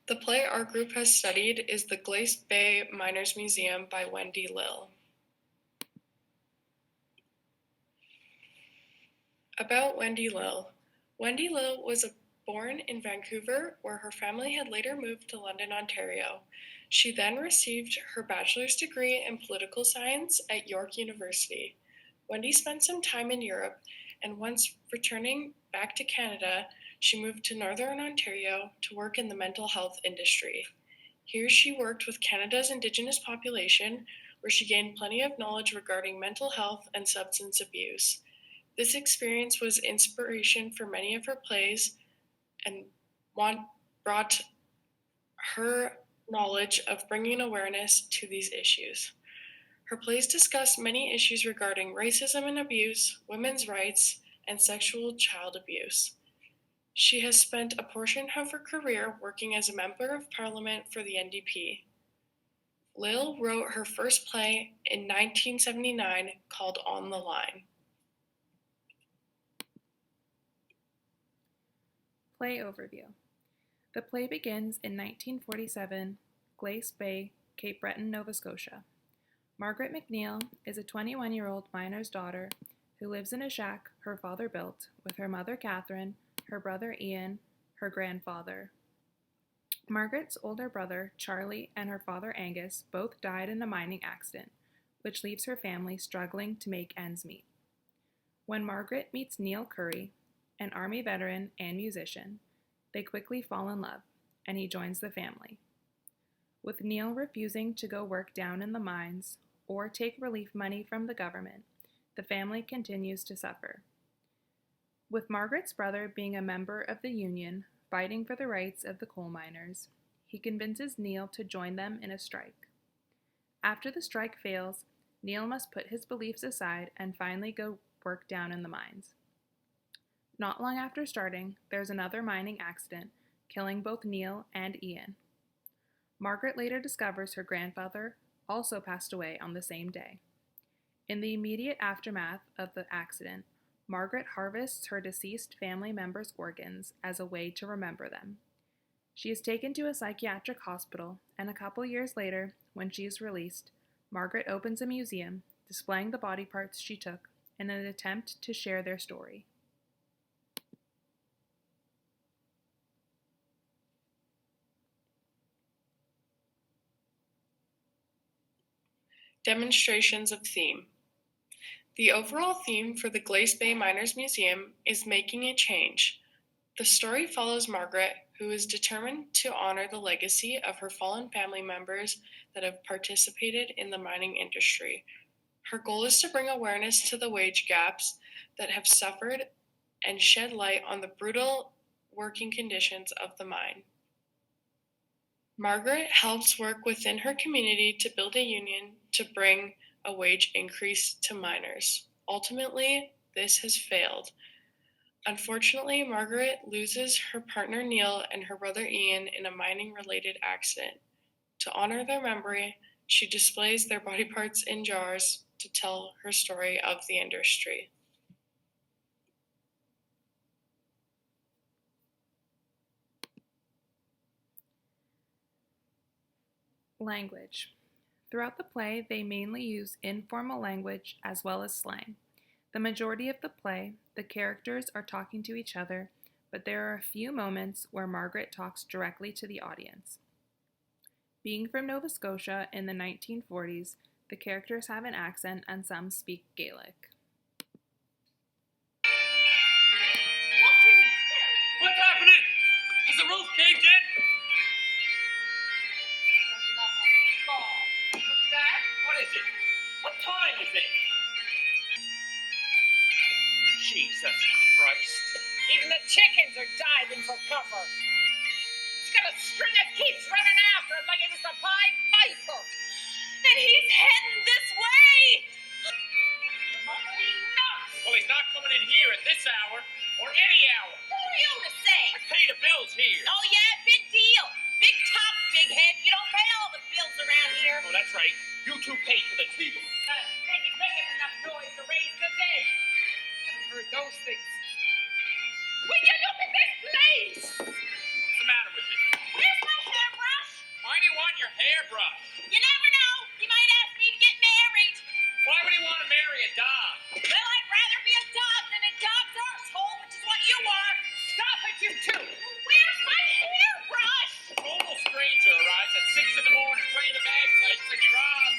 The play our group has studied is The Glace Bay Miners Museum by Wendy Lill. About Wendy Lill. Wendy Lill was born in Vancouver, where her family had later moved to London, Ontario. She then received her bachelor's degree in political science at York University. Wendy spent some time in Europe, and once returning back to Canada, she moved to Northern Ontario to work in the mental health industry. Here she worked with Canada's Indigenous population, where she gained plenty of knowledge regarding mental health and substance abuse. This experience was inspiration for many of her plays and brought her knowledge of bringing awareness to these issues. Her plays discuss many issues regarding racism and abuse, women's rights, and sexual child abuse. She has spent a portion of her career working as a member of parliament for the NDP. Lill wrote her first play in 1979 called On the Line. Play overview. The play begins in 1947, Glace Bay, Cape Breton, Nova Scotia. Margaret McNeil is a 21-year-old miner's daughter who lives in a shack her father built with her mother Catherine, her brother Ian, her grandfather. Margaret's older brother Charlie and her father Angus both died in a mining accident, which leaves her family struggling to make ends meet. When Margaret meets Neil Curry, an Army veteran and musician, they quickly fall in love, and he joins the family. With Neil refusing to go work down in the mines or take relief money from the government, the family continues to suffer. With Margaret's brother being a member of the union fighting for the rights of the coal miners, he convinces Neil to join them in a strike. After the strike fails, Neil must put his beliefs aside and finally go work down in the mines. Not long after starting, there's another mining accident, killing both Neil and Ian. Margaret later discovers her grandfather also passed away on the same day. In the immediate aftermath of the accident, Margaret harvests her deceased family members' organs as a way to remember them. She is taken to a psychiatric hospital, and a couple years later, when she is released, Margaret opens a museum displaying the body parts she took in an attempt to share their story. Demonstrations of theme. The overall theme for the Glace Bay Miners Museum is making a change. The story follows Margaret, who is determined to honor the legacy of her fallen family members that have participated in the mining industry. Her goal is to bring awareness to the wage gaps that have suffered and shed light on the brutal working conditions of the mine. Margaret helps work within her community to build a union to bring a wage increase to miners. Ultimately, this has failed. Unfortunately, Margaret loses her partner Neil and her brother Ian in a mining-related accident. To honor their memory, she displays their body parts in jars to tell her story of the industry. Language. Throughout the play, they mainly use informal language as well as slang. The majority of the play, the characters are talking to each other, but there are a few moments where Margaret talks directly to the audience. Being from Nova Scotia in the 1940s, the characters have an accent and some speak Gaelic. What's happening? Has the roof caved in? Dad, what is it? What time is it? Jesus Christ. Even the chickens are diving for cover. He's got a string of kids running after him like it was the Pied Piper. And he's heading this way. He must be nuts. Well, he's not coming in here at this hour, or any hour. Who are you to say? I pay the bills here. Oh, yeah, big deal. Big top, big head. You don't pay all the bills around here. Oh, that's right. You two pay for the tea. Then he's making enough noise to raise the dead. Haven't heard those things. Will you look at this place? What's the matter with it? Where's my hairbrush? Why do you want your hairbrush? You never know. You might ask me to get married. Why would you want to marry a dog? Well, I'd rather be a dog than a dog's arsehole, which is what you are. Stop it, you two! Where's my hairbrush? A total stranger arrives at 6 in the morning playing the bagpipes and you're all...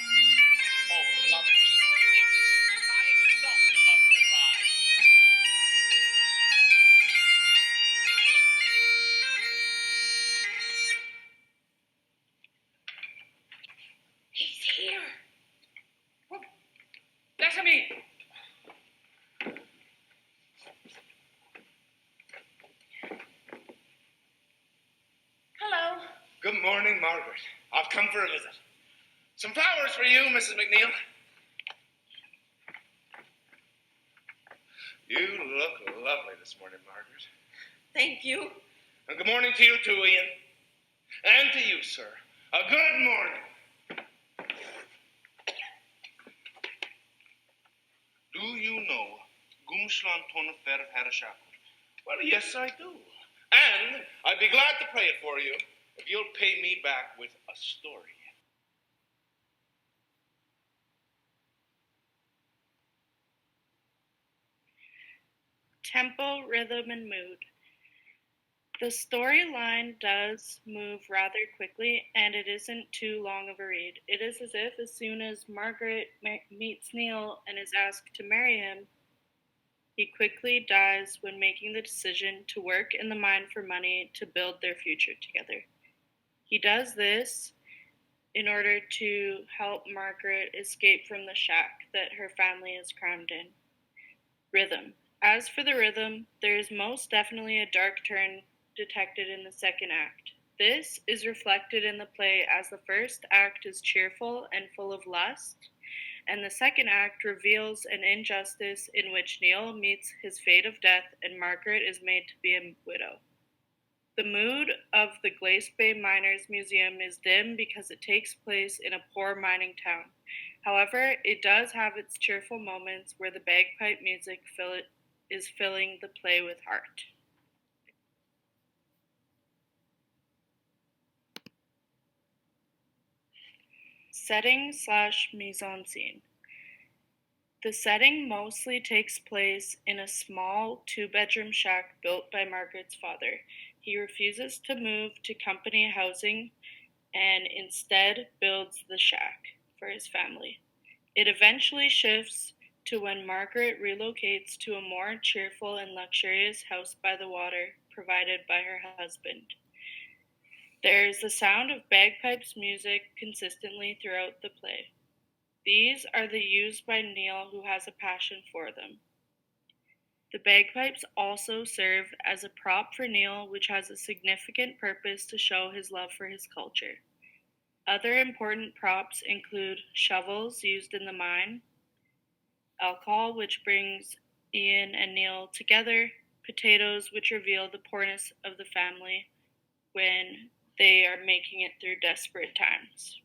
Oh, for the love of Jesus, he thinks he's tying himself to the nursery rhyme. He's here. That's me. Hello. Good morning, Margaret. I've come for a visit. Some flowers for you, Mrs. McNeil. You look lovely this morning, Margaret. Thank you. And good morning to you too, Ian. And to you, sir. A good morning. Do you know Gumshlan Tonafer Harashakut? Well, yes, I do. And I'd be glad to play it for you if you'll pay me back with a story. Tempo, rhythm, and mood. The storyline does move rather quickly, and it isn't too long of a read. It is as if as soon as Margaret meets Neil and is asked to marry him, he quickly dies when making the decision to work in the mine for money to build their future together. He does this in order to help Margaret escape from the shack that her family is crammed in. Rhythm. As for the rhythm, there is most definitely a dark turn detected in the second act. This is reflected in the play as the first act is cheerful and full of lust, and the second act reveals an injustice in which Neil meets his fate of death and Margaret is made to be a widow. The mood of the Glace Bay Miners Museum is dim because it takes place in a poor mining town. However, it does have its cheerful moments where the bagpipe music is filling the play with heart. Setting / mise en scene. The setting mostly takes place in a small 2-bedroom shack built by Margaret's father. He refuses to move to company housing and instead builds the shack for his family. It eventually shifts to when Margaret relocates to a more cheerful and luxurious house by the water provided by her husband. There is the sound of bagpipes music consistently throughout the play. These are the used by Neil, who has a passion for them. The bagpipes also serve as a prop for Neil, which has a significant purpose to show his love for his culture. Other important props include shovels used in the mine, alcohol, which brings Ian and Neil together, potatoes, which reveal the poorness of the family when they are making it through desperate times.